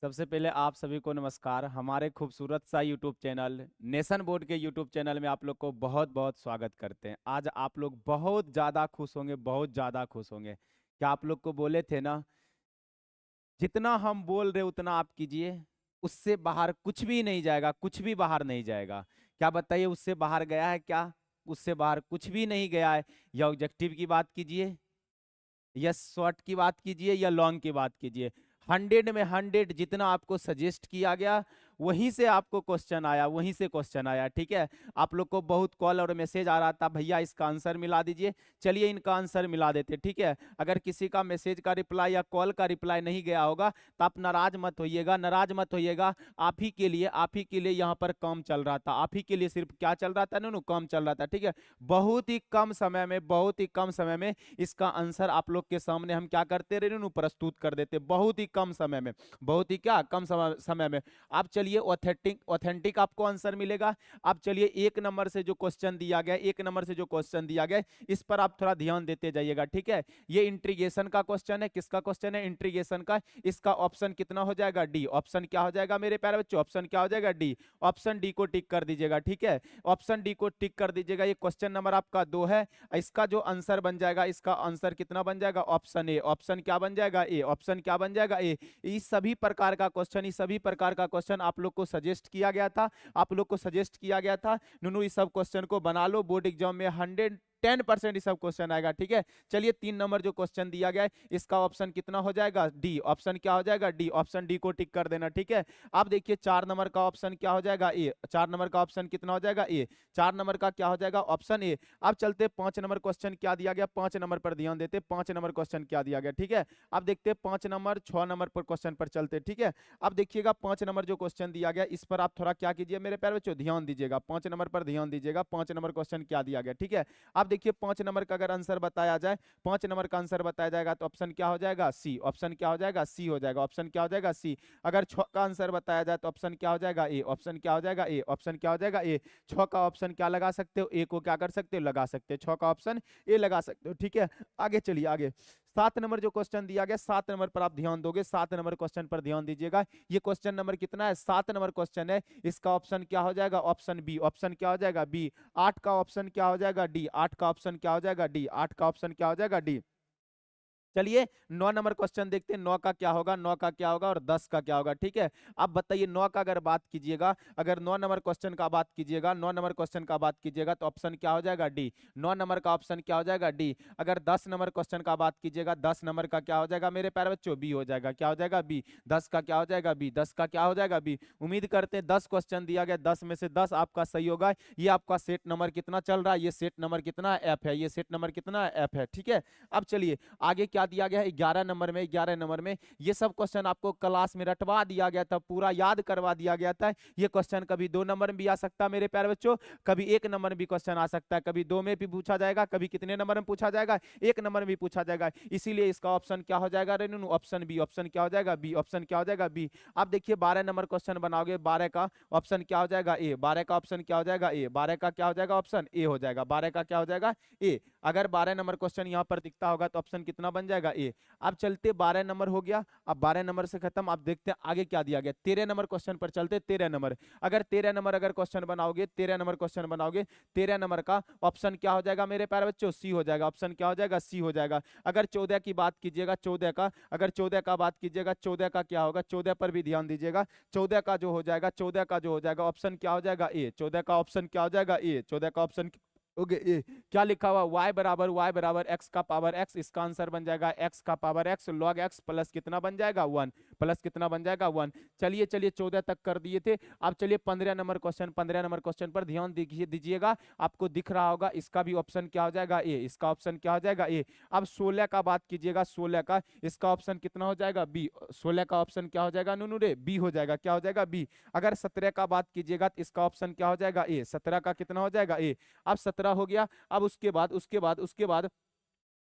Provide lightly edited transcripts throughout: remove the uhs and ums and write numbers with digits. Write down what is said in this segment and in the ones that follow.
सबसे पहले आप सभी को नमस्कार। हमारे खूबसूरत सा यूट्यूब चैनल नेशन बोर्ड के यूट्यूब चैनल में आप लोग को बहुत बहुत स्वागत करते हैं। आज आप लोग बहुत ज़्यादा खुश होंगे, बहुत ज़्यादा खुश होंगे। क्या आप लोग को बोले थे ना, जितना हम बोल रहे उतना आप कीजिए, उससे बाहर कुछ भी नहीं जाएगा, कुछ भी बाहर नहीं जाएगा। क्या बताइए, उससे बाहर गया है क्या? उससे बाहर कुछ भी नहीं गया है। या ऑब्जेक्टिव की बात कीजिए, या शॉर्ट की बात कीजिए, या लॉन्ग की बात कीजिए। 100 में 100 जितना आपको सजेस्ट किया गया, वहीं से आपको क्वेश्चन आया, वहीं से क्वेश्चन आया। ठीक है। आप लोग को बहुत कॉल और मैसेज आ रहा था, भैया इसका आंसर मिला दीजिए। चलिए इनका आंसर मिला देते। ठीक है। अगर किसी का मैसेज का रिप्लाई या कॉल का रिप्लाई नहीं गया होगा तो आप नाराज मत होइएगा, नाराज मत होइएगा। आप ही के लिए यहाँ पर काम चल रहा था। आप ही के लिए सिर्फ क्या चल रहा था? नो काम चल रहा था। ठीक है। बहुत ही कम समय में, बहुत ही कम समय में इसका आंसर आप लोग के सामने हम क्या करते रहे नु प्रस्तुत कर देते, बहुत ही कम समय में। बहुत ही क्या कम समय में। आप चलिए ऑथेंटिक ऑथेंटिक आपको आंसर मिलेगा। आप चलिए एक नंबर से जो क्वेश्चन दिया गया, एक नंबर से जो क्वेश्चन दिया गया, इस पर आप थोड़ा ध्यान देते जाइएगा। ठीक है। ये इंट्रीगेशन का क्वेश्चन है। किसका क्वेश्चन है? इंट्रीगेशन का। इसका ऑप्शन कितना हो जाएगा? डी। ऑप्शन क्या हो जाएगा मेरे प्यारे बच्चों? ऑप्शन क्या हो जाएगा? डी। ऑप्शन डी को टिक कर दीजिएगा। ठीक है। ऑप्शन डी को टिक कर दीजिएगा। ये क्वेश्चन नंबर आपका 2 है। इसका जो आंसर बन जाएगा, इसका आंसर कितना बन जाएगा? Option A. ऑप्शन क्या बन जाएगा? ए। ऑप्शन क्या बन जाएगा? ए। इस सभी प्रकार का क्वेश्चन, इस सभी प्रकार का क्वेश्चन आप लोग को सजेस्ट किया गया था। आप लोग को सजेस्ट किया गया था नुनू, इस सब क्वेश्चन को बना लो। बोर्ड एग्जाम में 110% इस सब क्वेश्चन आएगा। ठीक है। चलिए 3 नंबर जो क्वेश्चन दिया गया है, इसका ऑप्शन कितना हो जाएगा? डी। ऑप्शन क्या हो जाएगा? डी। ऑप्शन डी को टिक कर देना। ठीक है। आप देखिए 4 नंबर का ऑप्शन क्या हो जाएगा? ए। 4 नंबर का ऑप्शन कितना हो जाएगा? ए। 4 नंबर का क्या हो जाएगा? Option A. अब चलते 5 नंबर क्वेश्चन क्या दिया गया, 5 नंबर पर ध्यान देते। 5 नंबर क्वेश्चन क्या दिया गया? ठीक है। अब देखते 5 नंबर 6 नंबर पर क्वेश्चन पर चलते। ठीक है। अब देखिएगा 5 नंबर जो क्वेश्चन दिया गया, इस पर आप थोड़ा क्या कीजिए मेरे प्यारे बच्चों, ध्यान दीजिएगा। 5 नंबर पर ध्यान दीजिएगा। 5 नंबर क्वेश्चन क्या दिया गया? ठीक है। अब देखिए 5 नंबर का अगर आंसर बताया जाए, 5 नंबर का आंसर बताया जाएगा तो ऑप्शन क्या हो जाएगा? सी। ऑप्शन क्या हो जाएगा? सी हो जाएगा। ऑप्शन क्या हो जाएगा? सी। अगर 6 का आंसर बताया जाए तो ऑप्शन क्या हो जाएगा? ए। ऑप्शन क्या हो जाएगा? ए। ऑप्शन क्या हो जाएगा? ए। 6 का ऑप्शन क्या लगा सकते हो? ए को क्या कर सकते हो? लगा सकते हो। 6 का ऑप्शन ए लगा सकते हो। ठीक है। आगे चलिए आगे। 7 नंबर जो क्वेश्चन दिया गया, 7 नंबर पर आप ध्यान दोगे। 7 नंबर क्वेश्चन पर ध्यान दीजिएगा। ये क्वेश्चन नंबर कितना है? 7 नंबर क्वेश्चन है। इसका ऑप्शन क्या हो जाएगा? Option B. ऑप्शन क्या हो जाएगा? बी। 8 का ऑप्शन क्या हो जाएगा? डी। 8 का ऑप्शन क्या हो जाएगा? डी। 8 का ऑप्शन क्या हो जाएगा? डी। चलिए 9 नंबर क्वेश्चन देखते हैं, 9 का क्या होगा, 9 का क्या होगा और 10 का क्या होगा। ठीक है। अब बताइए 9 का अगर बात कीजिएगा, अगर 9 नंबर क्वेश्चन का बात कीजिएगा, 9 नंबर क्वेश्चन का बात कीजिएगा तो ऑप्शन क्या हो जाएगा? डी। 9 नंबर का ऑप्शन क्या हो जाएगा? डी। अगर 10 नंबर क्वेश्चन का बात कीजिएगा, 10 नंबर का क्या हो जाएगा मेरे प्यारे बच्चों? बी हो जाएगा। क्या हो जाएगा? बी। 10 का क्या हो जाएगा? बी। 10 का क्या हो जाएगा? बी। उम्मीद करते हैं 10 क्वेश्चन दिया गया, 10 में से 10 आपका सही होगा। ये आपका सेट नंबर कितना चल रहा है? ये सेट नंबर कितना? एफ है। ये सेट नंबर कितना? एफ है। ठीक है। अब चलिए आगे क्या दिया गया है? 11 नंबर में, 11 नंबर में ये सब क्वेश्चन आपको क्लास में रटवा दिया गया था, पूरा याद करवा दिया गया था। ये क्वेश्चन कभी 2 नंबर में भी आ सकता है मेरे प्यारे बच्चों, कभी 1 नंबर में भी क्वेश्चन आ सकता है, कभी 2 में भी पूछा जाएगा, कभी कितने नंबर में पूछा जाएगा? 1 नंबर में भी पूछा जाएगा। इसीलिए इसका ऑप्शन क्या हो जाएगा रेनू? Option B. ऑप्शन क्या हो जाएगा? बी। ऑप्शन क्या हो जाएगा? बी। आप देखिए 12 नंबर क्वेश्चन बनाओगे, 12 का ऑप्शन क्या हो जाएगा? ए। 12 का ऑप्शन क्या हो जाएगा? ए। 12 का क्या हो जाएगा? ऑप्शन ए हो जाएगा। 12 का क्या हो जाएगा? ए। अगर 12 नंबर क्वेश्चन यहाँ पर दिखता होगा तो ऑप्शन कितना बन जाएगा? ए। अब चलते 12 नंबर हो गया। अब 12 नंबर से खत्म। अब देखते हैं आगे क्या दिया गया। 13 नंबर क्वेश्चन पर चलते। 13 नंबर, अगर 13 नंबर अगर क्वेश्चन बनाओगे, 13 नंबर क्वेश्चन बनाओगे, 13 नंबर का ऑप्शन क्या हो जाएगा मेरे प्यारे बच्चों? सी हो जाएगा। ऑप्शन क्या हो जाएगा? सी हो जाएगा। अगर 14 की बात कीजिएगा, 14 का अगर 14 का बात कीजिएगा, 14 का क्या होगा? 14 पर भी ध्यान दीजिएगा। 14 का जो हो जाएगा, 14 का जो हो जाएगा ऑप्शन क्या हो जाएगा? ए। 14 का ऑप्शन क्या हो जाएगा? ए। 14 का ऑप्शन ओके ये क्या लिखा हुआ? y बराबर एक्स का पावर एक्स। इसका आंसर बन जाएगा एक्स का power x log x plus कितना बन जाएगा? 1। प्लस कितना बन जाएगा? 1। चलिए चलिए 14 तक कर दिए थे। अब चलिए 15 नंबर क्वेश्चन, 15 नंबर क्वेश्चन पर ध्यान दीजिएगा। आपको दिख रहा होगा, इसका भी ऑप्शन क्या हो जाएगा? ए। इसका ऑप्शन क्या हो जाएगा? ए। अब 16 का बात कीजिएगा, 16 का इसका ऑप्शन कितना हो जाएगा? बी। 16 का ऑप्शन क्या हो जाएगा नूनू रे? बी हो जाएगा। क्या हो जाएगा? बी। अगर 17 का बात कीजिएगा तो इसका ऑप्शन क्या हो जाएगा? ए। 17 का कितना हो जाएगा? ए। अब 17 हो गया। अब उसके बाद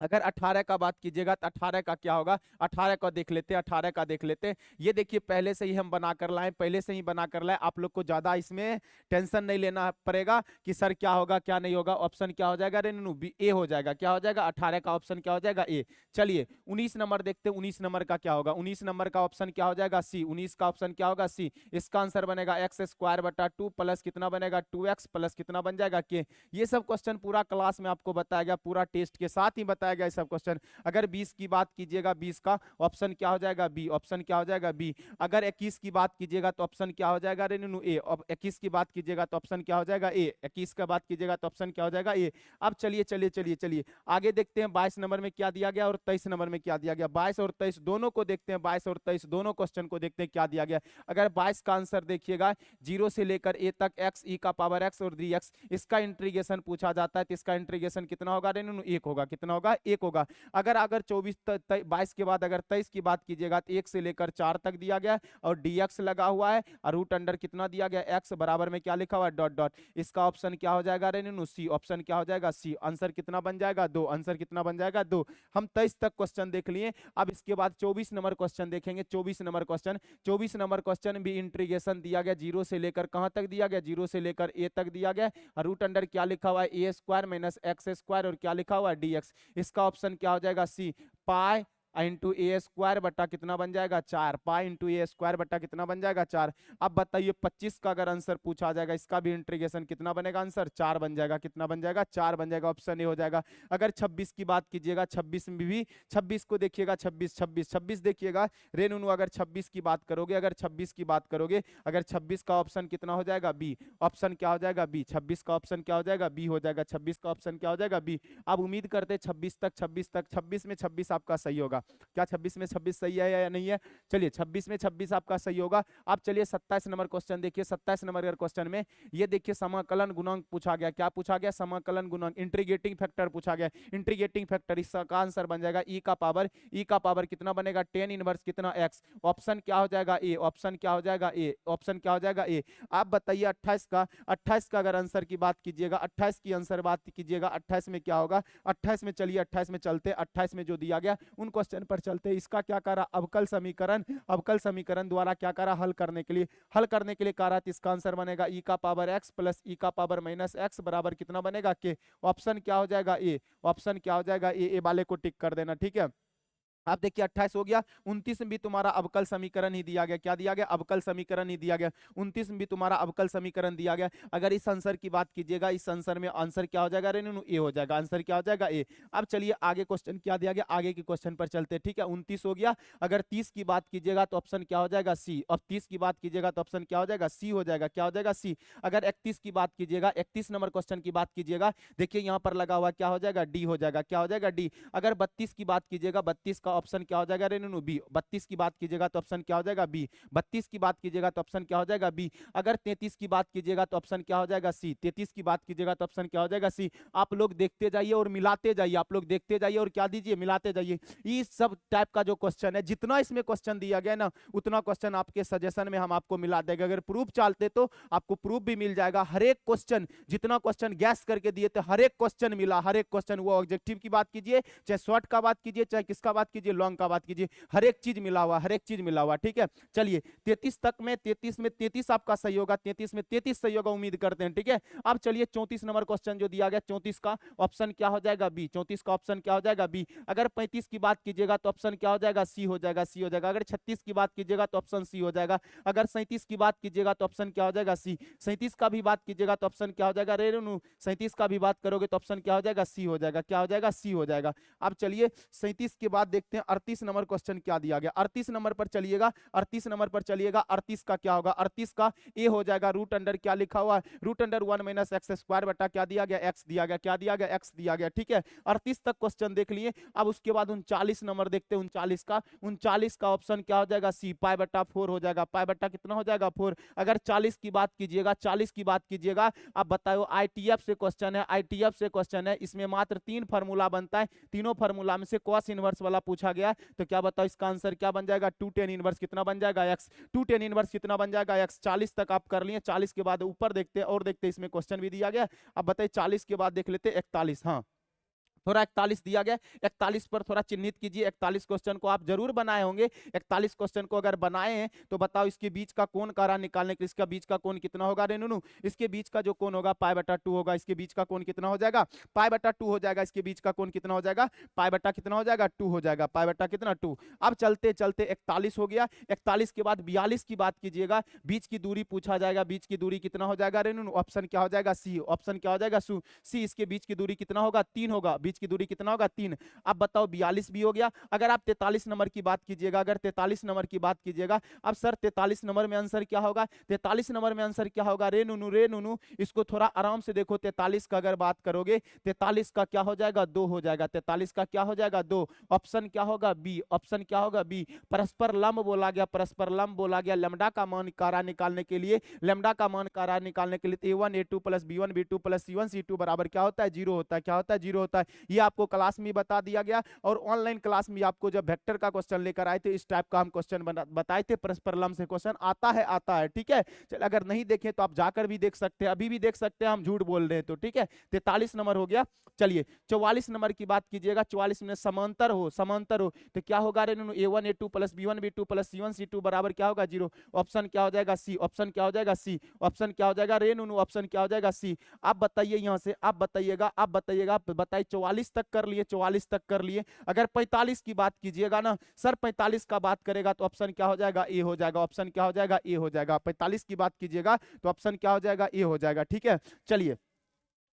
अगर 18 का बात कीजिएगा तो 18 का क्या होगा, 18 का देख लेते हैं, 18 का देख लेते हैं। ये देखिए पहले से ही हम बना कर लाए, पहले से ही बना कर लाए, आप लोग को ज्यादा इसमें टेंशन नहीं लेना पड़ेगा कि सर क्या होगा क्या नहीं होगा। ऑप्शन क्या हो जाएगा रेनू, बी ए हो जाएगा। क्या हो जाएगा, 18 का ऑप्शन क्या हो जाएगा, ए। चलिए 19 नंबर देखते हैं, 19 नंबर का क्या होगा। 19 नंबर का ऑप्शन क्या हो जाएगा, सी। 19 का ऑप्शन क्या होगा, सी। इसका आंसर बनेगा एक्स स्क्वायर बटा 2 प्लस कितना बनेगा, 2x प्लस कितना बन जाएगा, के। ये सब क्वेश्चन पूरा क्लास में आपको बताया गया, पूरा टेस्ट के साथ ही बताया गया ये सब क्वेश्चन। अगर 20 की बात कीजिएगा, 20 का ऑप्शन क्या हो जाएगा, बी। ऑप्शन क्या हो जाएगा, बी। अगर 21 की बात कीजिएगा तो ऑप्शन क्या हो जाएगा रेनू, ए। अब 21 की बात कीजिएगा तो ऑप्शन क्या हो जाएगा, ए। 21 का बात कीजिएगा तो ऑप्शन क्या हो जाएगा, ए। अब चलिए चलिए चलिए चलिए आगे देखते हैं 22 नंबर में क्या दिया गया और 23 नंबर में क्या दिया गया। 22 और 23 दोनों को देखते हैं, 22 और 23 दोनों क्वेश्चन को देखते हैं क्या दिया गया। अगर 22 का आंसर देखिएगा 0 से लेकर ए तक एक्स ई का पावर एक्स और 3x, इसका इंटीग्रेशन पूछा जाता है तो इसका इंटीग्रेशन कितना होगा रेनू, 1 होगा। कितना होगा, 1 होगा। अगर अगर 22 के बाद अगर 23 की बात कीजिएगा तो 1 से लेकर 4 तक दिया गया और dx लगा हुआ है और रूट अंडर कितना दिया गया, x बराबर में क्या लिखा हुआ है, डॉट डॉट। इसका ऑप्शन क्या हो जाएगा रेनू, सी। ऑप्शन क्या हो जाएगा, सी। आंसर कितना बन जाएगा, 2। आंसर कितना बन जाएगा, 2। हम 23 तक क्वेश्चन देख लिए। अब इसके बाद 24 नंबर क्वेश्चन देखेंगे। 24 नंबर क्वेश्चन, 24 नंबर क्वेश्चन भी इंटीग्रेशन दिया गया, 0 से लेकर कहां तक दिया गया, 0 से लेकर a तक दिया गया। रूट अंडर क्या लिखा हुआ है, ए स्क्वायर माइनस एक्स स्क्वायर और क्या लिखा हुआ है, dx। इसका ऑप्शन क्या हो जाएगा, सी। पाई इंटू ए स्क्वायर बटा कितना बन जाएगा, 4। पाई इंटू ए स्क्वायर बटा कितना बन जाएगा, 4। अब बताइए 25 का अगर आंसर पूछा जाएगा, इसका भी इंटीग्रेशन कितना बनेगा, आंसर 4 बन जाएगा। कितना बन जाएगा, 4 बन जाएगा। ऑप्शन ए हो जाएगा। अगर 26 की बात कीजिएगा, 26 में भी 26 को देखिएगा, 26 26 26 देखिएगा रेनू। अगर 26 की बात करोगे, अगर 26 की बात करोगे, अगर 26 का ऑप्शन कितना हो जाएगा, बी। ऑप्शन क्या हो जाएगा, बी। 26 का ऑप्शन क्या हो जाएगा, बी हो जाएगा। 26 का ऑप्शन क्या हो जाएगा, बी। अब उम्मीद करते 26 तक, 26 तक, 26 में 26 आपका सही होगा। क्या 26 में 26 सही है या नहीं है, चलिए 26 में 26 आपका सही होगा। अब चलिए 27 नंबर क्वेश्चन देखिए। 27 नंबर क्वेश्चन में ये देखिए समाकलन गुणांक पूछा गया। क्या पूछा गया, समाकलन गुणांक, इंटीग्रेटिंग फैक्टर पूछा गया। इंटीग्रेटिंग फैक्टर, इसका आंसर बन जाएगा ई का पावर। ई का पावर कितना बनेगा, 10 इनवर्स कितना, एक्स। ऑप्शन क्या हो जाएगा, ए। ऑप्शन क्या हो जाएगा, ए। ऑप्शन क्या हो जाएगा, ए। आप बताइए 28 का, 28 का अगर आंसर की बात कीजिएगा, 28 की आंसर बात कीजिएगा, 28 में क्या होगा। 28 में चलिए 28 में चलते, 28 में जो दिया गया उन क्वेश्चन पर चलते। इसका क्या करा, अवकल समीकरण, अवकल समीकरण द्वारा क्या करा, हल करने के लिए, हल करने के लिए करा। तो इसका आंसर बनेगा ई का पावर एक्स प्लस ई का पावर माइनस एक्स बराबर कितना बनेगा, के। ऑप्शन क्या हो जाएगा, ए। ऑप्शन क्या हो जाएगा, ए। ए वाले को टिक कर देना, ठीक है। आप देखिए 28 हो गया। 29 में भी तुम्हारा अवकल समीकरण ही दिया गया। क्या दिया गया, अवकल समीकरण ही दिया गया। 29 में भी तुम्हारा अवकल समीकरण दिया गया। अगर इस आंसर की बात कीजिएगा, इस आंसर में आंसर क्या हो जाएगा रेनू, ए हो जाएगा। आंसर क्या हो जाएगा, ए। अब चलिए आगे क्वेश्चन क्या दिया गया, आगे के क्वेश्चन पर चलते, ठीक है। 29 हो गया। अगर 30 की बात कीजिएगा तो ऑप्शन क्या हो जाएगा, सी। और 30 की बात कीजिएगा तो ऑप्शन क्या हो जाएगा, सी हो जाएगा। क्या हो जाएगा, सी। अगर 31 की बात कीजिएगा, 31 नंबर क्वेश्चन की बात कीजिएगा, देखिए यहाँ पर लगा हुआ क्या हो जाएगा, डी हो जाएगा। क्या हो जाएगा, डी। अगर 32 की बात कीजिएगा, 32 का ऑप्शन क्या हो जाएगा रेनू, बी। 32 की बात कीजिएगा तो ऑप्शन क्या हो जाएगा, बी। 32 की बात कीजिएगा तो ऑप्शन क्या हो जाएगा, बी। अगर 33 की बात कीजिएगा तो ऑप्शन क्या हो जाएगा, सी। 33 की बात कीजिएगा तो ऑप्शन क्या हो जाएगा, सी। आप लोग देखते जाइए और मिलाते जाइए, आप लोग देखते जाइए और क्या दीजिए, मिलाते जाइए। इस सब टाइप का जो क्वेश्चन है, जितना इसमें क्वेश्चन दिया गया ना, उतना क्वेश्चन आपके सजेशन में हम आपको मिला देंगे। अगर प्रूफ चाहते तो आपको प्रूफ भी मिल जाएगा। हर एक क्वेश्चन, जितना क्वेश्चन गैस करके दिए थे, हर एक क्वेश्चन मिला, हर एक क्वेश्चन। वो ऑब्जेक्टिव की बात कीजिए, चाहे शॉर्ट का बात कीजिए, चाहे किसका बात कीजिए, लॉन्ग का बात कीजिए, हर एक चीज मिला हुआ, हर एक चीज मिला हुआ, ठीक है। चलिए 33 तक में, 33 में 33 आपका सही होगा, 33 में 33 सही होगा, उम्मीद करते हैं, ठीक है। अब चलिए 34 नंबर क्वेश्चन जो दिया गया, 34 का ऑप्शन क्या हो जाएगा, बी। 34 का ऑप्शन क्या हो जाएगा, बी। अगर 35 की बात कीजिएगा तो ऑप्शन क्या हो जाएगा, सी हो जाएगा, सी हो जाएगा। अगर 36 की बात कीजिएगा तो ऑप्शन सी हो जाएगा। अगर 37 की बात कीजिएगा तो ऑप्शन क्या हो जाएगा, सी। 37 का भी बात कीजिएगा तो ऑप्शन क्या हो जाएगा रेनू, 37 का भी बात करोगे तो ऑप्शन क्या हो जाएगा, सी हो जाएगा। क्या हो जाएगा, सी हो जाएगा। अब चलिए 37 के बाद देखते हैं 38 नंबर क्वेश्चन क्या दिया गया। 38 नंबर पर चलिएगा, 38 नंबर पर चलिएगा। 38 का क्या होगा, 38 का ए हो जाएगा। रूट अंडर क्या लिखा हुआ है, root under 1 minus x square बटा क्या दिया गया, एक्स दिया गया। क्या दिया गया, एक्स दिया गया, ठीक है। 38 तक क्वेश्चन देख लिए। अब उसके बाद 39 नंबर देखते हैं। 39 का ऑप्शन क्या हो जाएगा, सी। पाई बटा 4 हो जाएगा। पाई बटा कितना हो जाएगा, 4। अगर 40 की बात कीजिएगा, 40 की बात कीजिएगा, अब बताओ आईटीएफ से क्वेश्चन है, आईटीएफ से क्वेश्चन है। इसमें मात्र 3 फार्मूला बनता है, तीनों फार्मूला में से कॉस इनवर्स वाला पूछा गया। तो क्या बताओ इसका आंसर क्या बन जाएगा, 2tan इनवर्स कितना बन जाएगा, एक्स। 2tan इनवर्स कितना बन जाएगा, एक्स। 40 तक आप कर लिए। 40 के बाद ऊपर देखते हैं और देखते हैं, इसमें क्वेश्चन भी दिया गया। अब बताइए 40 के बाद देख लेते 41। हाँ थोड़ा 41 दिया गया, 41 पर थोड़ा चिन्हित कीजिए। 41 क्वेश्चन को आप जरूर बनाए होंगे। 41 क्वेश्चन को अगर बनाए हैं तो बताओ इसके बीच का कोण करा निकालने के, इसका बीच का कोण कितना होगा रे नुनू? इसके बीच का जो कोण होगा पाई बटा 2 होगा। इसके बीच का कोण कितना हो जाएगा? पाई बटा 2 हो जाएगा। इसके बीच का कोण कितना हो जाएगा? पाई बटा कितना हो जाएगा? 2 हो जाएगा। पाई बटा कितना? 2। अब चलते चलते 41 हो गया। 41 के बाद 42 की बात कीजिएगा। बीच की दूरी पूछा जाएगा। बीच की दूरी कितना हो जाएगा रे नुनू? ऑप्शन क्या हो जाएगा? सी। ऑप्शन क्या हो जाएगा? सी। इसके बीच की दूरी कितना होगा? 3 होगा। बीच की दूरी कितना होगा? 3। अब बताओ 42 भी हो गया। अगर आप 43 नंबर की बात कीजिएगा, अगर 43 नंबर की बात कीजिएगा, अब सर 43 नंबर में आंसर क्या होगा? 43 नंबर में आंसर क्या होगा रे नुनू? रे नुनू इसको थोड़ा आराम से देखो। 43 का अगर बात करोगे, 43 का क्या हो जाएगा? 2 हो जाएगा। 43 का क्या हो जाएगा? 2। ऑप्शन क्या होगा? बी। ऑप्शन क्या होगा? बी। परस्पर लंब बोला गया, परस्पर लंब बोला गया। लैम्डा का मान कारा निकालने के लिए, लैम्डा का मान कारा निकालने के लिए a1 a2 plus b1 b2 plus c1 c2 बराबर क्या होता है? 0 होता है। क्या होता है? 0 होता है। ये आपको क्लास में बता दिया गया, और ऑनलाइन क्लास में आपको जब वेक्टर का क्वेश्चन लेकर आए थे, इस टाइप का हम क्वेश्चन बताए थे। परस्पर लंब से क्वेश्चन आता है। ठीक है, चल अगर नहीं देखे तो आप जाकर भी देख सकते हैं, अभी भी देख सकते हैं, हम झूठ बोल रहे हैं तो। ठीक है, 43 नंबर हो गया। चलिए 44 नंबर की बात कीजिएगा। 44 में समांतर हो तो क्या होगा रे नुनू? a1 a2 plus b1 b2 plus c1 c2 बराबर क्या होगा? 0। ऑप्शन क्या हो जाएगा? सी। ऑप्शन क्या हो जाएगा? सी। ऑप्शन क्या हो जाएगा रे नुनू? ऑप्शन क्या हो जाएगा? सी। आप बताइए यहां से, आप बताइएगा, आप बताइए। 44 तक कर लिए, 44 तक कर लिए। अगर 45 की बात कीजिएगा ना सर, 45 का बात करेगा तो ऑप्शन क्या हो जाएगा? ए हो जाएगा। ऑप्शन क्या हो जाएगा? ए हो जाएगा। 45 की बात कीजिएगा तो ऑप्शन क्या हो जाएगा? ए हो जाएगा। ठीक है, चलिए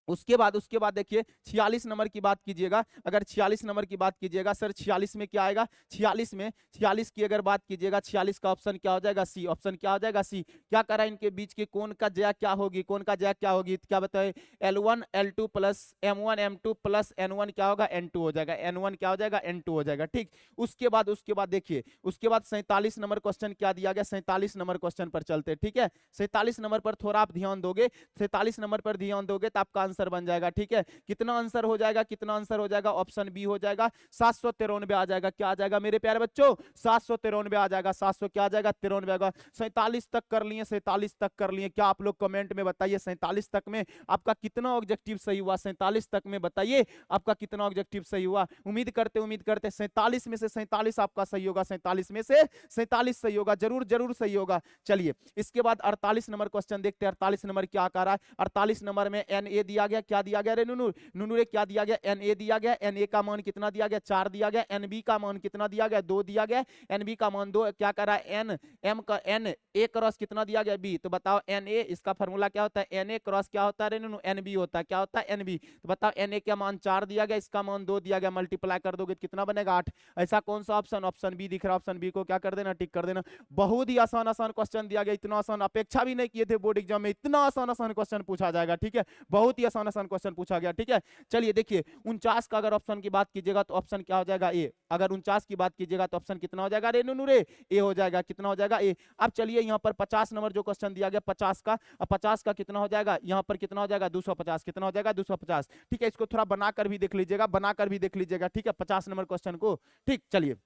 उसके बाद देखिए 46 नंबर की बात कीजिएगा। अगर 46 नंबर की बात कीजिएगा सर, 46 में क्या आएगा? 46 की अगर बात कीजिएगा, 46 का ऑप्शन क्या हो जाएगा? सी। ऑप्शन क्या हो जाएगा? सी। क्या करा इनके बीच के कोण का ज्या क्या होगी? कोण का ज्या क्या होगी? क्या बताए? L1 L2 plus M1 M2 plus N1 क्या होगा? N2 हो जाएगा। N1 क्या हो जाएगा? N2 हो जाएगा। ठीक, उसके बाद देखिए, उसके बाद 47 नंबर क्वेश्चन क्या दिया गया? 47 नंबर क्वेश्चन पर चलते। ठीक है, 47 नंबर पर थोड़ा आप ध्यान दोगे, 47 नंबर पर ध्यान दोगे तो आपका आंसर बन जाएगा। ठीक है, कितना आंसर हो जाएगा? कितना आंसर हो जाएगा? ऑप्शन बी हो जाएगा। 793 आ जाएगा। क्या आ जाएगा मेरे प्यारे बच्चों? 793 आ जाएगा। 700 क्या आ जाएगा? 93 आएगा। 47 तक कर लिए, 47 तक कर लिए। क्या आप लोग कमेंट में बताइए 47 तक में आपका कितना ऑब्जेक्टिव सही हुआ? 47 तक में बताइए आपका कितना ऑब्जेक्टिव सही हुआ। उम्मीद करते 47 में से 47 आपका सही होगा। 47 में से 47 सही होगा। जरूर जरूर सही होगा। चलिए इसके बाद 48 नंबर क्वेश्चन देखते हैं। 48 नंबर क्या आ रहा है? 48 नंबर में एन ए दिया गया। क्या दिया गया रे नुनू? नुनू रे क्या दिया गया? एन ए दिया गया। एन ए का मान कितना दिया गया? 4 दिया गया। एन बी का मान कितना दिया गया? 2 दिया गया। एन बी का मान 2। क्या कर रहा है? एन एम का एन ए क्रॉस कितना दिया गया? बी। तो बताओ एन ए, इसका फॉर्मूला क्या होता है? एन ए क्रॉस क्या होता है रे नुनू? एन बी होता है। क्या होता है? N B. तो बताओ एन ए का मान 4 दिया गया, इसका मान 2 दिया गया, मल्टीप्लाई कर दोगे तो कितना बनेगा? 8। ऐसा कौन सा ऑप्शन? ऑप्शन बी दिख रहा है। ऑप्शन बी को क्या कर देना? टिक कर देना। बहुत ही आसान आसान क्वेश्चन दिया गया। इतना आसान अपेक्षा भी नहीं किए थे बोर्ड एग्जाम में, इतना आसान आसान क्वेश्चन पूछा जाएगा। ठीक है, बहुत ही आसान आसान क्वेश्चन पूछा गया। ठीक है, चलिए देखिए 49 का अगर ऑप्शन की बात कीजिएगा तो ऑप्शन क्या हो जाएगा? ए। अगर 49 की बात कीजिएगा तो ऑप्शन कितना हो जाएगा रे नुनू रे? ए हो जाएगा। कितना हो जाएगा? ए। अब चलिए यहाँ पर 50 नंबर जो क्वेश्चन दिया गया 50 का, अब 50 का कितना हो जाएगा? यहाँ पर कितना हो जाएगा? 250। कितना हो जाएगा? 250। ठीक है, इसको थोड़ा बनाकर भी देख लीजिएगा, बनाकर भी देख लीजिएगा। ठीक है, 50 नंबर क्वेश्चन को। ठीक, चलिए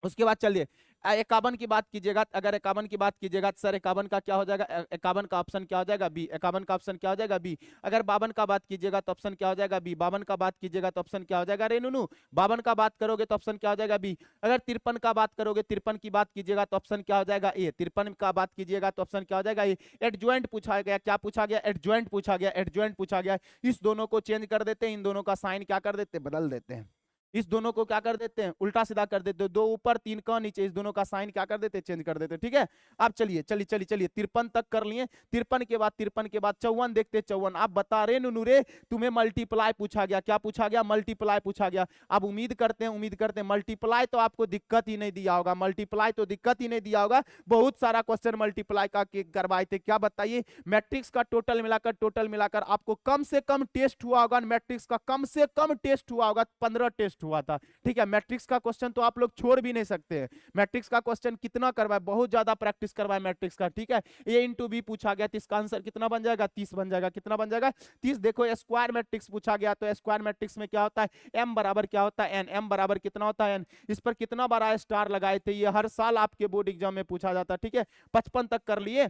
उसके बाद चलिए 51 की बात कीजिएगा। अगर 51 की बात कीजिएगा तो सर 51 का क्या हो जाएगा? 51 का ऑप्शन क्या हो जाएगा? बी। 51 का ऑप्शन क्या हो जाएगा? बी। अगर 52 का बात कीजिएगा तो ऑप्शन क्या हो जाएगा? बी। 52 का बात कीजिएगा तो ऑप्शन क्या हो जाएगा रे नुनू? 52 का बात करोगे तो ऑप्शन क्या हो जाएगा? बी। अगर 53 का बात करोगे, 53 की बात कीजिएगा तो ऑप्शन क्या हो जाएगा? ए। 53 का बात कीजिएगा तो ऑप्शन क्या हो जाएगा? ए। एडजॉइंट पूछा गया। क्या पूछा गया? एडजॉइंट पूछा गया। एडजॉइंट पूछा गया। इस दोनों को चेंज कर देते हैं, इन दोनों का साइन क्या कर देते हैं? बदल देते हैं। इस दोनों को क्या कर देते हैं? उल्टा सीधा कर देते हैं। 2 ऊपर 3 का नीचे, इस दोनों का साइन क्या कर देते हैं? चेंज कर देते हैं। ठीक है, अब चलिए 53 तक कर लिए। 53 के बाद 54 देखते हैं। 54 आप बता रहे नुनू रे, तुम्हें मल्टीप्लाई पूछा गया। क्या पूछा गया? मल्टीप्लाई पूछा गया। अब उम्मीद करते हैं मल्टीप्लाई तो आपको दिक्कत ही नहीं दिया होगा। मल्टीप्लाई तो दिक्कत ही नहीं दिया होगा। बहुत सारा क्वेश्चन मल्टीप्लाई का करवाए थे। क्या बताइए? मैट्रिक्स का टोटल मिलाकर आपको कम से कम टेस्ट हुआ होगा। मैट्रिक्स का कम से कम टेस्ट हुआ होगा, 15 टेस्ट हुआ था। ठीक है, मैट्रिक्स का क्वेश्चन तो आप लोग छोड़ भी नहीं सकते हैं। मैट्रिक्स का क्वेश्चन कितना करवाए? बहुत ज्यादा प्रैक्टिस करवाए मैट्रिक्स का। ठीक है, ए इंटू बी पूछा गया तो इसका आंसर कितना बन जाएगा? 30 बन जाएगा। कितना बन जाएगा? 30। देखो स्क्वायर मैट्रिक्स पूछा गया तो स्क्वायर मैट्रिक्स में क्या होता है? एम बराबर क्या होता है? एन। एम बराबर कितना होता है? एन। इस पर कितना बार स्टार लगाए थे? ये हर साल आपके बोर्ड एग्जाम में पूछा जाता है। ठीक है, 55 तक कर लिए।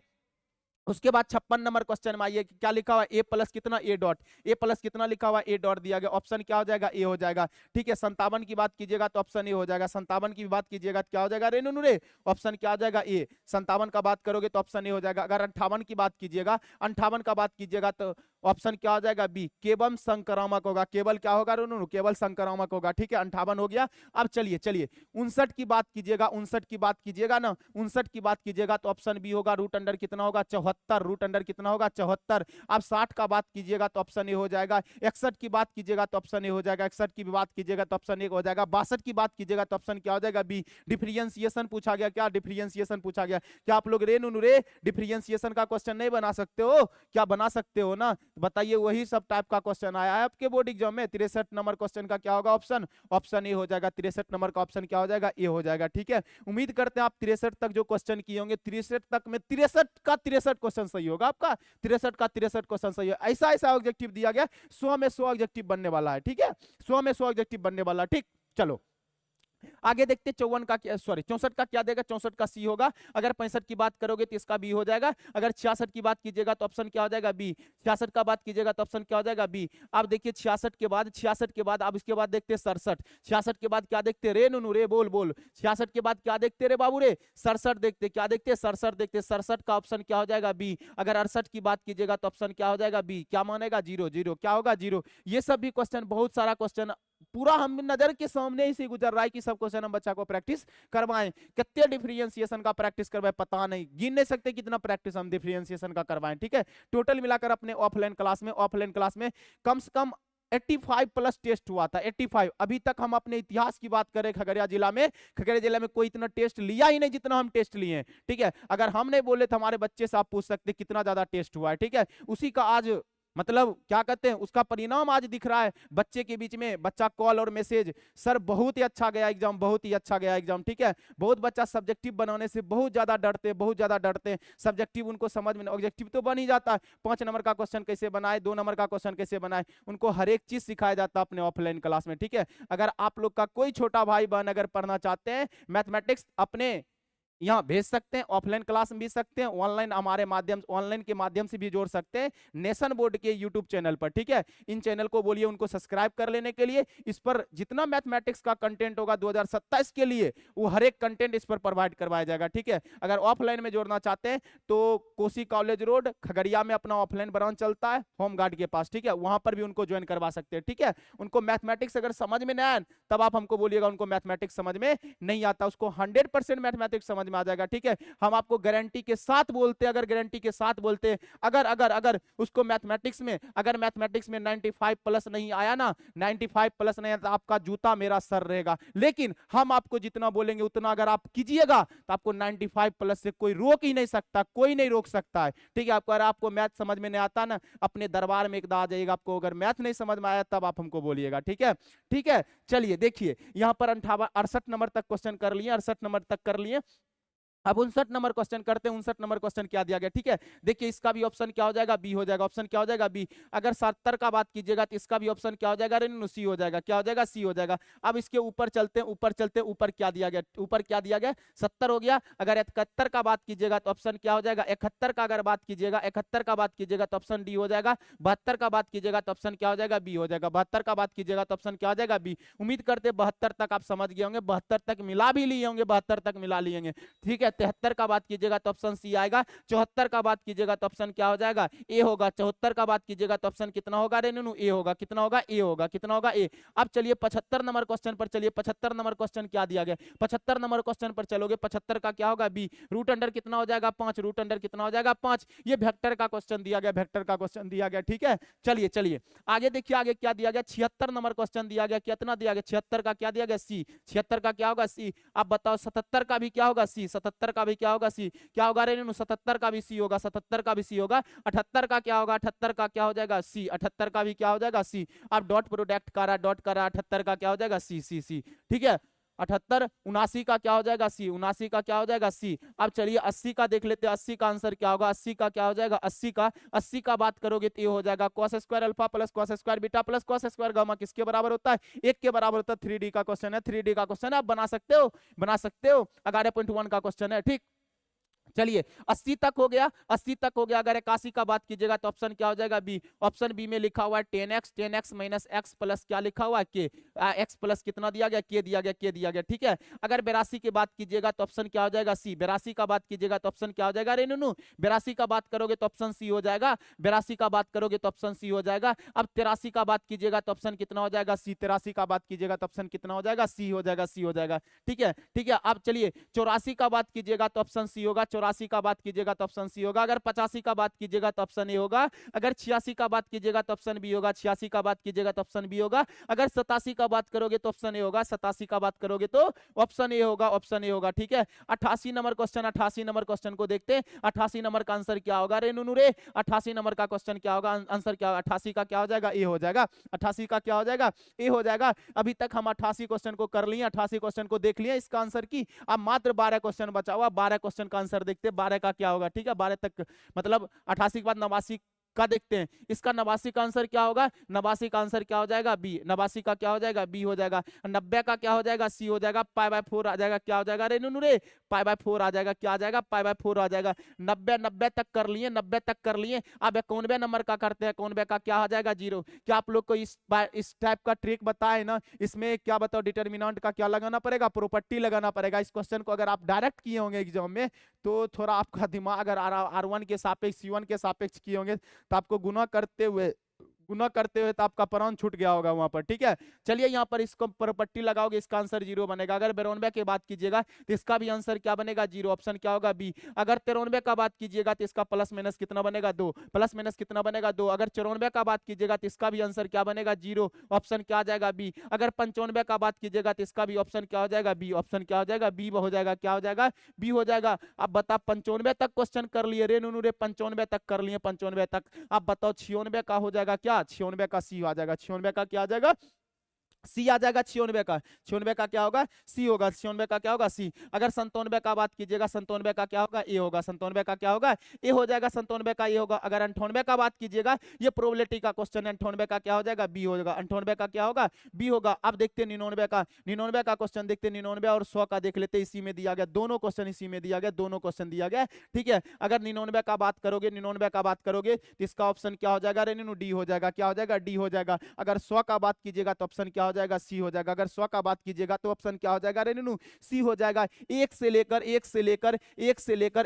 उसके बाद 56 नंबर क्वेश्चन में आइए, क्या लिखा हुआ ए प्लस कितना ए डॉट, ए प्लस कितना लिखा हुआ ए डॉट दिया गया, ऑप्शन क्या हो जाएगा ए हो जाएगा। ठीक है, 57 की बात कीजिएगा तो ऑप्शन ए हो जाएगा, 57 की बात कीजिएगा तो क्या हो जाएगा रे नुनू रे, ऑप्शन क्या हो जाएगा ए, 57 का बात करोगे तो ऑप्शन ए हो जाएगा। अगर 58 की बात कीजिएगा, 58 का बात कीजिएगा तो ऑप्शन क्या हो जाएगा बी, केवल संक्रामक होगा, केवल क्या होगा रे नुनू, केवल संक्रामक होगा। ठीक है, 58 हो गया। अब चलिए चलिए 59 की बात कीजिएगा, 59 की बात कीजिएगा ना, 59 की बात कीजिएगा तो ऑप्शन बी होगा, रूट अंडर कितना होगा 74, रूट अंडर कितना होगा 74। अब 60 का बात कीजिएगा तो ऑप्शन ए हो जाएगा, 61 की बात कीजिएगा तो ऑप्शन ए हो जाएगा, 61 की बात कीजिएगा तो ऑप्शन ए हो जाएगा, 62 की बात कीजिएगा तो ऑप्शन क्या हो जाएगा बी, डिफरेंशिएशन पूछा गया, क्या डिफरेंशिएशन पूछा गया। क्या आप लोग रे नुनू रे डिफरेंशिएशन का क्वेश्चन नहीं बना सकते हो, क्या बना सकते हो ना, बताइए। वही सब टाइप का क्वेश्चन आया है आपके बोर्ड एग्जाम में। 63 नंबर क्वेश्चन का क्या होगा ऑप्शन, ऑप्शन ए हो जाएगा, 63 नंबर का ऑप्शन क्या हो जाएगा ए हो जाएगा। ठीक है, उम्मीद करते हैं आप 63 तक जो क्वेश्चन किए होंगे, 63 तक में 63 का 63 क्वेश्चन सही होगा आपका, 63 का 63 क्वेश्चन सही है। ऐसा ऐसा ऑब्जेक्टिव दिया गया, 100 में 100 ऑब्जेक्टिव बनने वाला है। ठीक है, 100 में 100 ऑब्जेक्टिव बनने वाला है। ठीक, चलो आगे देखते 54 का क्या, सॉरी 64 का क्या देगा, 64 का सी होगा। अगर 65 की बात करोगे तो इसका बी हो जाएगा। अगर 66 की बात कीजिएगा तो ऑप्शन क्या हो जाएगा बी, 66 का बात कीजिएगा तो ऑप्शन क्या हो जाएगा बी। अब देखिए 66 के बाद, 66 के बाद अब इसके बाद देखते 67, 66 के बाद क्या देखते रे नुनू रे, बोल बोल, 66 के बाद क्या देखते रे बाबू रे, 67 देखते, क्या देखते 67 देखते, 67 का ऑप्शन क्या हो जाएगा बी। अगर 68 की बात कीजिएगा तो ऑप्शन क्या हो जाएगा बी, क्या मानेगा जीरो, जीरो क्या होगा जीरो। ये सब भी क्वेश्चन, बहुत सारा क्वेश्चन पूरा हम नजर के सामने ही से गुजर रहा है कि सब क्वेश्चन हम बच्चा को प्रैक्टिस करवाएं। कितने डिफरेंशिएशन का प्रैक्टिस करवाएं पता नहीं, गिन नहीं सकते कितना प्रैक्टिस हम डिफरेंशिएशन का करवाएं। ठीक है, टोटल मिलाकर अपने ऑफलाइन क्लास में कम से कम 85 प्लस टेस्ट हुआ था, 85। अभी तक हम अपने इतिहास की बात करें खगड़िया जिला में, खगड़िया जिला में कोई इतना टेस्ट लिया ही नहीं जितना हम टेस्ट लिए हैं। ठीक है, अगर हम नहीं बोले तो हमारे बच्चे से आप पूछ सकते कितना ज्यादा टेस्ट हुआ है। ठीक है, उसी का आज मतलब क्या कहते हैं, उसका परिणाम आज दिख रहा है बच्चे के बीच में। बच्चा कॉल और मैसेज, सर बहुत ही अच्छा गया एग्जाम, बहुत ही अच्छा गया एग्जाम। ठीक है, बहुत बच्चा सब्जेक्टिव बनाने से बहुत ज्यादा डरते हैं, बहुत ज्यादा डरते हैं। सब्जेक्टिव उनको समझ में, ऑब्जेक्टिव तो बन ही जाता है, 5 नंबर का क्वेश्चन कैसे बनाए, 2 नंबर का क्वेश्चन कैसे बनाए, उनको हर एक चीज सिखाया जाता है अपने ऑफलाइन क्लास में। ठीक है, अगर आप लोग का कोई छोटा भाई बहन अगर पढ़ना चाहते हैं मैथमेटिक्स, अपने यहाँ भेज सकते हैं, ऑफलाइन क्लास में भी सकते हैं, ऑनलाइन हमारे माध्यम, ऑनलाइन के माध्यम से भी जोड़ सकते हैं नेशन बोर्ड के यूट्यूब चैनल पर। ठीक है, इन चैनल को बोलिए उनको सब्सक्राइब कर लेने के लिए। इस पर जितना मैथमेटिक्स का कंटेंट होगा 2027 के लिए, वो हर एक कंटेंट इस पर प्रोवाइड करवाया जाएगा। ठीक है, अगर ऑफलाइन में जोड़ना चाहते हैं तो कोसी कॉलेज रोड खगड़िया में अपना ऑफलाइन ब्रांच चलता है, होम गार्ड के पास। ठीक है, वहां पर भी उनको ज्वाइन करवा सकते हैं। ठीक है, उनको मैथमेटिक्स अगर समझ में नहीं आए तब आप हमको बोलिएगा उनको मैथमेटिक्स समझ में नहीं आता, उसको 100% मैथमेटिक्स समझ में आ जाएगा। ठीक है, हम आपको गारंटी के साथ बोलते, अगर गारंटी के साथ बोलते, अगर अगर अगर उसको मैथमेटिक्स में, अगर मैथमेटिक्स में 95 प्लस नहीं आया ना, 95 प्लस नहीं आया तो आपका जूता मेरा सर रहेगा। लेकिन हम आपको जितना बोलेंगे उतना अगर आप कीजिएगा तो आपको 95 प्लस से कोई रोक ही नहीं सकता, कोई नहीं रोक सकता है। ठीक है, आपको अगर आपको मैथ समझ में नहीं आता ना, अपने दरबार में एक आ जाइएगा, आपको अगर मैथ नहीं समझ में आया तब आप हमको बोलिएगा। ठीक है, ठीक है, चलिए देखिए यहाँ पर 68 नंबर तक क्वेश्चन कर लिए, 68 नंबर तक कर लिए। अब 59 नंबर क्वेश्चन करते हैं। 59 नंबर क्वेश्चन क्या दिया गया, ठीक है, देखिए इसका भी ऑप्शन क्या हो जाएगा बी हो जाएगा, ऑप्शन क्या हो जाएगा बी। अगर 70 का बात कीजिएगा तो इसका भी ऑप्शन क्या हो जाएगा सी हो जाएगा, क्या हो जाएगा सी हो जाएगा। अब इसके ऊपर चलते हैं, ऊपर चलते हैं, ऊपर क्या दिया गया, ऊपर क्या दिया गया 70 हो गया। अगर 71 का बात कीजिएगा तो ऑप्शन क्या हो जाएगा 71 का, अगर बात कीजिएगा 71 का बात कीजिएगा तो ऑप्शन डी हो जाएगा। 72 का बात कीजिएगा तो ऑप्शन क्या हो जाएगा बी हो जाएगा। 72 का बात कीजिएगा तो ऑप्शन क्या हो जाएगा बी। उम्मीद करते 72 तक आप समझ गए होंगे, 72 तक मिला भी लिए होंगे, 72 तक मिला लिए होंगे। ठीक है, 73 का बात कीजिएगा तो ऑप्शन सी आएगा। 74 का बात कीजिएगा तो ऑप्शन क्या हो जाएगा ए होगा। 74 का बात कीजिएगा तो ऑप्शन कितना होगा रे नूनू ए होगा, कितना होगा ए होगा, कितना होगा ए। अब चलिए 75 नंबर क्वेश्चन पर चलिए। 75 नंबर क्वेश्चन क्या दिया गया, 75 नंबर क्वेश्चन पर चलोगे, 75 का क्या होगा बी। रूट अंडर कितना हो जाएगा 5, रूट अंडर कितना हो जाएगा 5। ये वेक्टर का क्वेश्चन दिया गया, वेक्टर का क्वेश्चन दिया गया। ठीक है, चलिए चलिए आगे देखिए, आगे क्या दिया गया 76 नंबर क्वेश्चन दिया गया, कितना दिया गया 76 का क्या दिया गया सी। 76 का क्या होगा सी। अब बताओ 77 का भी क्या होगा सी, 77 का भी क्या होगा सी, क्या होगा रे 77 का भी सी होगा, 77 का भी सी होगा। 78 का क्या होगा, 78 का क्या हो जाएगा सी, 78 का भी क्या हो जाएगा सी। अब डॉट प्रोडक्ट कर रहा, डॉट कर रहा, 78 का क्या हो जाएगा सी सी सी। ठीक है, 78, 79 का क्या हो जाएगा सी, 79 का क्या हो जाएगा सी। अब चलिए 80 का देख लेते हैं, 80 का आंसर क्या होगा, 80 का क्या हो जाएगा 80 का बात करोगे तो ये हो जाएगा cos square alpha plus cos square beta plus cos square gamma किसके बराबर होता है 1 के बराबर होता है। 3D का क्वेश्चन है, 3D का क्वेश्चन है, आप बना सकते हो, बना सकते हो। 11.1 का क्वेश्चन है। ठीक, चलिए 80 तक हो गया, 80 तक हो गया। अगर 81 का बात कीजिएगा तो ऑप्शन क्या हो जाएगा? बी। ऑप्शन बी में लिखा हुआ है 10x, 10x minus x plus क्या लिखा हुआ है? के। एक्स प्लस कितना दिया गया? के दिया गया, के दिया गया, ठीक है। अगर 82 की बात कीजिएगा तो ऑप्शन क्या हो जाएगा? सी। 82 का बात कीजिएगा तो ऑप्शन क्या हो जाएगा? रे नुनू 82 का बात करोगे तो ऑप्शन सी हो जाएगा, 82 का बात करोगे तो ऑप्शन सी हो जाएगा। अब 83 का बात कीजिएगा तो ऑप्शन कितना हो जाएगा? सी। 83 का बात कीजिएगा तो ऑप्शन कितना हो जाएगा? सी हो जाएगा, सी हो जाएगा, ठीक है, ठीक है। अब चलिए 84 का बात कीजिएगा तो ऑप्शन सी होगा, 84 का बात कीजिएगा तो ऑप्शन सी होगा। अगर 85 का बात कीजिएगा तो ऑप्शन ए होगा। अगर 86 का बात कीजिएगा तो ऑप्शन बी होगा, 86 का बात कीजिएगा तो ऑप्शन बी होगा। अगर 87 का बात करोगे तो ऑप्शन ए होगा, 87 का बात करोगे तो ऑप्शन ए होगा, ऑप्शन ए होगा, ठीक है। 88 नंबर क्वेश्चन, 88 नंबर क्वेश्चन को देखते हैं। 88 नंबर का आंसर क्या होगा? रे नुनू रे 88 नंबर का क्वेश्चन क्या होगा? आंसर क्या होगा? 88 का क्या हो जाएगा? ए हो जाएगा। 88 का क्या हो जाएगा? ए हो जाएगा। अभी तक हम 88 क्वेश्चन को कर लिए, 88 क्वेश्चन को देख लिए इसका आंसर की। अब मात्र 12 क्वेश्चन बचा हुआ, 12 क्वेश्चन का आंसर देखते हैं 12 का क्या होगा, ठीक है। 12 तक मतलब 88 के बाद 89 का देखते हैं। इसका 89 का आंसर क्या होगा? 89 का आंसर क्या हो जाएगा? बी। 89 का क्या हो जाएगा? बी हो जाएगा। 90 का क्या हो जाएगा? सी हो जाएगा। पाई बाय 4 आ जाएगा, क्या हो जाएगा? रे नुनू रे पाई बाय 4 आ जाएगा, क्या आ जाएगा? पाई बाय 4 आ जाएगा। 90 तक कर लिए, 90 तक कर लिए। अब 91 नंबर का करते हैं। 91 का क्या आ जाएगा? 0। क्या आप लोग को इस टाइप का ट्रिक बताए ना, इसमें क्या बताओ, डिटर्मिनेंट का क्या लगाना पड़ेगा? प्रॉपर्टी लगाना पड़ेगा। इस क्वेश्चन को अगर आप डायरेक्ट किए होंगे एग्जाम में तो थोड़ा आपका दिमाग, अगर R1 के सापेक्ष C1 के सापेक्ष किए होंगे तो आपको गुना करते हुए तो आपका प्राण छूट गया होगा वहां पर, ठीक है। चलिए यहाँ पर इसको प्रॉपर्टी लगाओगे, इसका आंसर 0 बनेगा। अगर 92 की बात कीजिएगा तो इसका भी आंसर क्या बनेगा? 0। ऑप्शन क्या होगा? बी। अगर 93 का बात कीजिएगा तो इसका प्लस माइनस कितना बनेगा? 2। प्लस माइनस कितना बनेगा? 2। अगर 94 का बात कीजिएगा तो इसका भी आंसर क्या बनेगा? 0। ऑप्शन क्या आ जाएगा? बी। अगर 95 का बात कीजिएगा तो इसका भी ऑप्शन क्या हो जाएगा? बी। ऑप्शन क्या हो जाएगा? बी हो जाएगा, क्या हो जाएगा? बी हो जाएगा। अब बता 95 तक क्वेश्चन कर लिए रे नुनू रे, 95 तक कर लिए, 95 तक। अब बताओ 96 का हो जाएगा क्या? 96 का सी आ जाएगा। 96 का क्या आ जाएगा? सी आ जाएगा। 96 का, 96 का क्या होगा? सी होगा। 96 का क्या होगा? सी। अगर 97 का बात कीजिएगा, 97 का क्या होगा? ए होगा। 97 का क्या होगा? ए हो जाएगा। 97 का ए होगा। अगर 98 का बात कीजिएगा, ये प्रोबेबिलिटी का क्वेश्चन है, 98 का क्या हो जाएगा? बी हो जाएगा। 98 का क्या होगा? बी होगा। अब देखते हैं 99 का, 99 का क्वेश्चन देखते हैं। 99 और 100 का देख लेते, इसी में दिया गया, दोनों क्वेश्चन इसी में दिया गया, दोनों क्वेश्चन दिया गया, ठीक है। अगर 99 का बात करोगे, 99 का बात करोगे तो इसका ऑप्शन क्या हो जाएगा? रे डी हो जाएगा, क्या हो जाएगा? डी हो जाएगा। अगर 100 का बात कीजिएगा तो ऑप्शन क्या हो जाएगा? सी हो जाएगा। अगर 100 का बात कीजिएगा तो ऑप्शन क्या हो जाएगा? रे नुनू सी हो जाएगा। एक से लेकर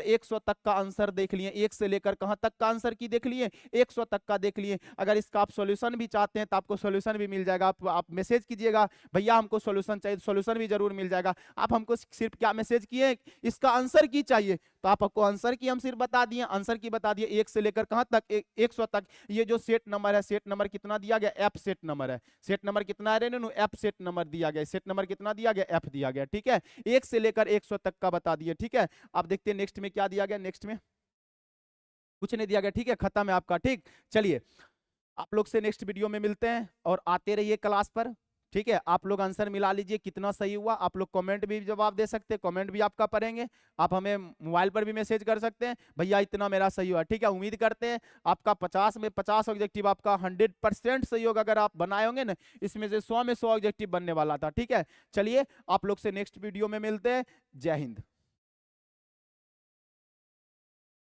100 तक का आंसर देख लिए, एक से लेकर कहां तक का आंसर की देख लिए? 100 तक का देख लिए। अगर इसका आप सॉल्यूशन भी चाहते हैं तो आपको सॉल्यूशन भी मिल जाएगा। आप मैसेज कीजिएगा, भैया हमको सॉल्यूशन चाहिए, सॉल्यूशन भी जरूर मिल जाएगा। आप हमको सिर्फ क्या मैसेज किए? इसका आंसर की चाहिए, तो आपको आंसर की हम सिर्फ बता दिए, आंसर की बता दिए। एक से लेकर कहां तक? 100 तक। ये जो सेट नंबर है, सेट नंबर कितना दिया गया? एफ सेट नंबर है। सेट नंबर कितना है रे नुनू? एफ सेट नंबर दिया गया। सेट नंबर कितना दिया गया? एफ दिया गया, ठीक है। 1 से लेकर 100 तक का बता दिए, ठीक है। आप देखते हैं नेक्स्ट में क्या दिया गया। नेक्स्ट में कुछ नहीं दिया गया, ठीक है, खत्म है आपका, ठीक। चलिए आप लोग से नेक्स्ट वीडियो में मिलते हैं और आते रहिए क्लास पर, ठीक है। आप लोग आंसर मिला लीजिए कितना सही हुआ। आप लोग कमेंट भी जवाब दे सकते हैं, कमेंट भी आपका पढ़ेंगे। आप हमें मोबाइल पर भी मैसेज कर सकते हैं, भैया इतना मेरा सही हुआ, ठीक है। उम्मीद करते हैं आपका 50 में 50 ऑब्जेक्टिव आपका 100% सही होगा। अगर आप बनाए होंगे ना, इसमें से 100 में 100 ऑब्जेक्टिव बनने वाला था, ठीक है। चलिए आप लोग से नेक्स्ट वीडियो में मिलते हैं। जय हिंद।